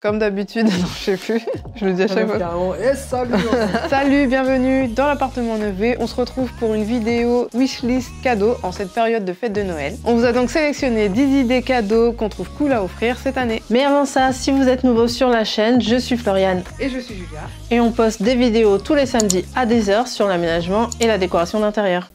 Comme d'habitude, non, je sais plus, je le dis à chaque fois. Salut. Salut, bienvenue dans l'appartement Neuvé. On se retrouve pour une vidéo wishlist cadeau en cette période de fête de Noël. On vous a donc sélectionné 10 idées cadeaux qu'on trouve cool à offrir cette année. Mais avant ça, si vous êtes nouveau sur la chaîne, je suis Floriane. Et je suis Julia. Et on poste des vidéos tous les samedis à des heures sur l'aménagement et la décoration d'intérieur.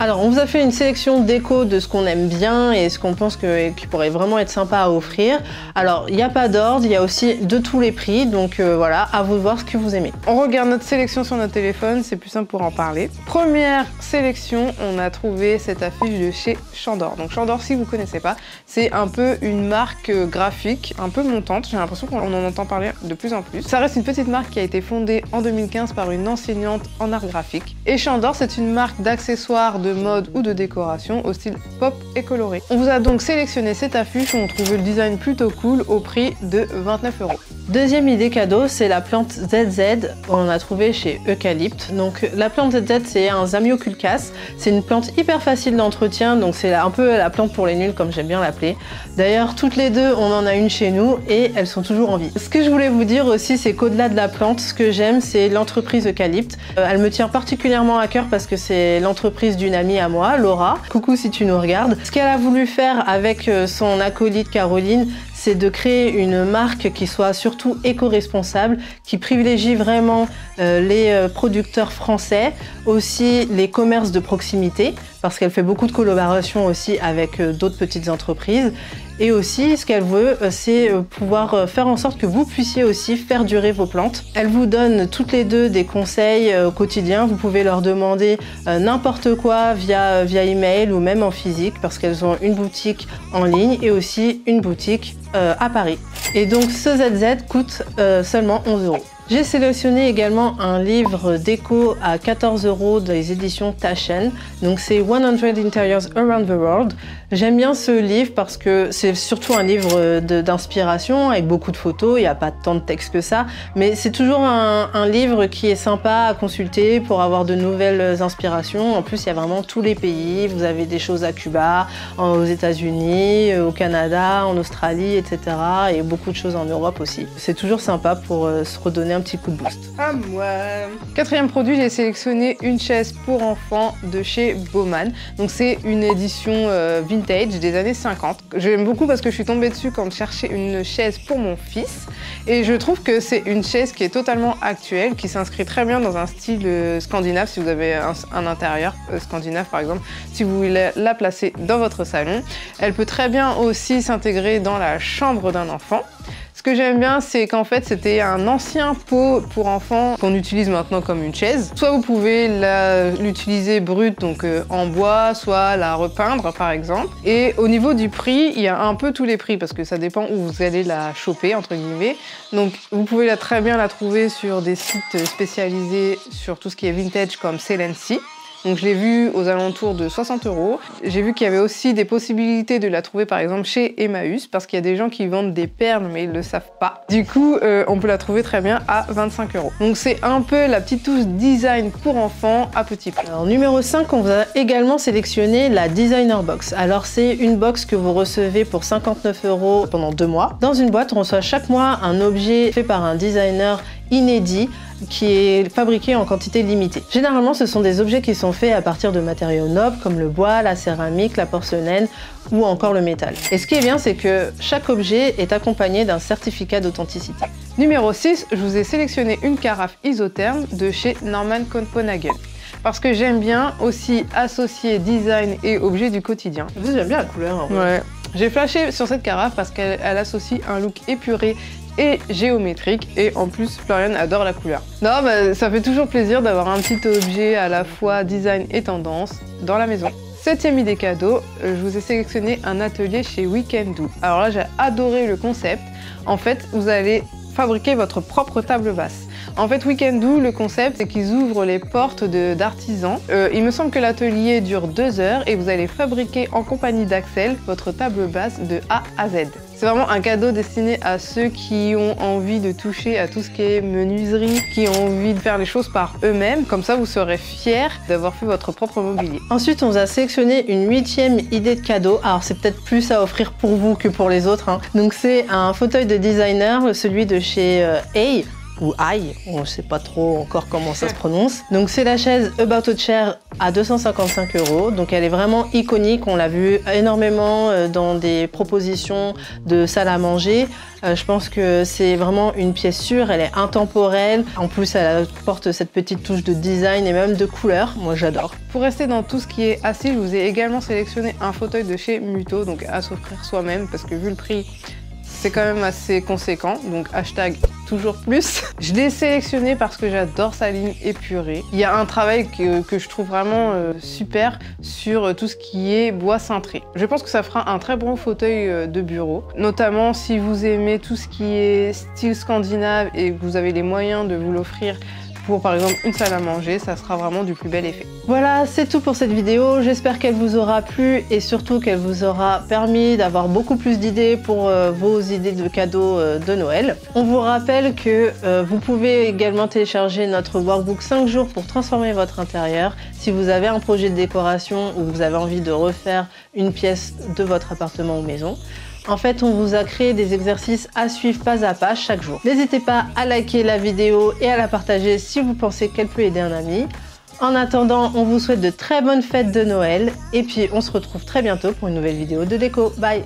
Alors, on vous a fait une sélection déco de ce qu'on aime bien et ce qu'on pense qui pourrait vraiment être sympa à offrir. Alors, il n'y a pas d'ordre, il y a aussi de tous les prix, donc voilà, à vous de voir ce que vous aimez. On regarde notre sélection sur notre téléphone, c'est plus simple pour en parler. Première sélection, on a trouvé cette affiche de chez Chandor. Donc Chandor, si vous ne connaissez pas, c'est un peu une marque graphique, un peu montante. J'ai l'impression qu'on en entend parler de plus en plus. Ça reste une petite marque qui a été fondée en 2015 par une enseignante en art graphique. Et Chandor, c'est une marque d'accessoires de mode ou de décoration au style pop et coloré. On vous a donc sélectionné cette affiche où on trouve le design plutôt cool au prix de 29 €. Deuxième idée cadeau, c'est la plante ZZ, on a trouvé chez Eucalypte. Donc la plante ZZ, c'est un Zamioculcas. C'est une plante hyper facile d'entretien, donc c'est un peu la plante pour les nuls comme j'aime bien l'appeler. D'ailleurs, toutes les deux, on en a une chez nous et elles sont toujours en vie. Ce que je voulais vous dire aussi, c'est qu'au-delà de la plante, ce que j'aime, c'est l'entreprise Eucalypte. Elle me tient particulièrement à cœur parce que c'est l'entreprise d'une amie à moi, Laura. Coucou si tu nous regardes. Ce qu'elle a voulu faire avec son acolyte Caroline, c'est de créer une marque qui soit surtout éco-responsable, qui privilégie vraiment les producteurs français, aussi les commerces de proximité, parce qu'elle fait beaucoup de collaborations aussi avec d'autres petites entreprises. Et aussi, ce qu'elle veut, c'est pouvoir faire en sorte que vous puissiez aussi faire durer vos plantes. Elle vous donne toutes les deux des conseils au quotidien. Vous pouvez leur demander n'importe quoi via email ou même en physique, parce qu'elles ont une boutique en ligne et aussi une boutique à Paris. Et donc ce ZZ coûte seulement 11 €. J'ai sélectionné également un livre déco à 14 € des éditions Taschen. Donc c'est 100 Interiors Around the World. J'aime bien ce livre parce que c'est surtout un livre d'inspiration avec beaucoup de photos. Il n'y a pas tant de texte que ça, mais c'est toujours un livre qui est sympa à consulter pour avoir de nouvelles inspirations. En plus, il y a vraiment tous les pays. Vous avez des choses à Cuba, aux États-Unis, au Canada, en Australie, etc. Et beaucoup de choses en Europe aussi. C'est toujours sympa pour se redonner un petit coup de boost. À moi. Quatrième produit, j'ai sélectionné une chaise pour enfants de chez Baumann. Donc c'est une édition vintage des années 50. J'aime beaucoup parce que je suis tombée dessus quand je cherchais une chaise pour mon fils. Et je trouve que c'est une chaise qui est totalement actuelle, qui s'inscrit très bien dans un style scandinave, si vous avez un intérieur scandinave par exemple, si vous voulez la placer dans votre salon. Elle peut très bien aussi s'intégrer dans la chambre d'un enfant. Ce que j'aime bien, c'est qu'en fait, c'était un ancien pot pour enfants qu'on utilise maintenant comme une chaise. Soit vous pouvez l'utiliser brute, donc en bois, soit la repeindre par exemple. Et au niveau du prix, il y a un peu tous les prix parce que ça dépend où vous allez la choper, entre guillemets. Donc vous pouvez très bien la trouver sur des sites spécialisés sur tout ce qui est vintage comme Celency. Donc je l'ai vu aux alentours de 60 €. J'ai vu qu'il y avait aussi des possibilités de la trouver par exemple chez Emmaüs parce qu'il y a des gens qui vendent des perles mais ils ne le savent pas. Du coup, on peut la trouver très bien à 25 €. Donc c'est un peu la petite touche design pour enfants à petit prix. Alors numéro 5, on vous a également sélectionné la Designer Box. Alors c'est une box que vous recevez pour 59 € pendant 2 mois. Dans une boîte, on reçoit chaque mois un objet fait par un designer inédit qui est fabriqué en quantité limitée. Généralement, ce sont des objets qui sont faits à partir de matériaux nobles comme le bois, la céramique, la porcelaine ou encore le métal. Et ce qui est bien, c'est que chaque objet est accompagné d'un certificat d'authenticité. Numéro 6, je vous ai sélectionné une carafe isotherme de chez Norman Copenhagen. Parce que j'aime bien aussi associer design et objets du quotidien. J'aime bien la couleur. En vrai. Ouais. J'ai flashé sur cette carafe parce qu'elle associe un look épuré et géométrique et en plus Floriane adore la couleur. Non, bah, ça fait toujours plaisir d'avoir un petit objet à la fois design et tendance dans la maison. Septième idée cadeau, je vous ai sélectionné un atelier chez Weekend Do. Alors là j'ai adoré le concept. En fait vous allez fabriquer votre propre table basse. En fait, Weekendoo, le concept, c'est qu'ils ouvrent les portes d'artisans. Il me semble que l'atelier dure 2 heures et vous allez fabriquer en compagnie d'Axel votre table basse de A à Z. C'est vraiment un cadeau destiné à ceux qui ont envie de toucher à tout ce qui est menuiserie, qui ont envie de faire les choses par eux-mêmes. Comme ça, vous serez fiers d'avoir fait votre propre mobilier. Ensuite, on vous a sélectionné une 8e idée de cadeau. Alors, c'est peut-être plus à offrir pour vous que pour les autres, hein. Donc, c'est un fauteuil de designer, celui de chez Hay. Ou Aïe, on ne sait pas trop encore comment ça se prononce. Donc c'est la chaise About a Chair à 255 €. Donc elle est vraiment iconique, on l'a vu énormément dans des propositions de salle à manger. Je pense que c'est vraiment une pièce sûre, elle est intemporelle. En plus, elle apporte cette petite touche de design et même de couleur. Moi, j'adore. Pour rester dans tout ce qui est assis, je vous ai également sélectionné un fauteuil de chez Muto, donc à s'offrir soi-même parce que vu le prix, c'est quand même assez conséquent, donc hashtag toujours plus. Je l'ai sélectionné parce que j'adore sa ligne épurée. Il y a un travail que je trouve vraiment super sur tout ce qui est bois cintré. Je pense que ça fera un très bon fauteuil de bureau, notamment si vous aimez tout ce qui est style scandinave et que vous avez les moyens de vous l'offrir pour par exemple une salle à manger, ça sera vraiment du plus bel effet. Voilà, c'est tout pour cette vidéo. J'espère qu'elle vous aura plu et surtout qu'elle vous aura permis d'avoir beaucoup plus d'idées pour vos idées de cadeaux de Noël. On vous rappelle que vous pouvez également télécharger notre workbook 5 jours pour transformer votre intérieur. Si vous avez un projet de décoration ou vous avez envie de refaire une pièce de votre appartement ou maison. En fait, on vous a créé des exercices à suivre pas à pas chaque jour. N'hésitez pas à liker la vidéo et à la partager si vous pensez qu'elle peut aider un ami. En attendant, on vous souhaite de très bonnes fêtes de Noël et puis on se retrouve très bientôt pour une nouvelle vidéo de déco. Bye!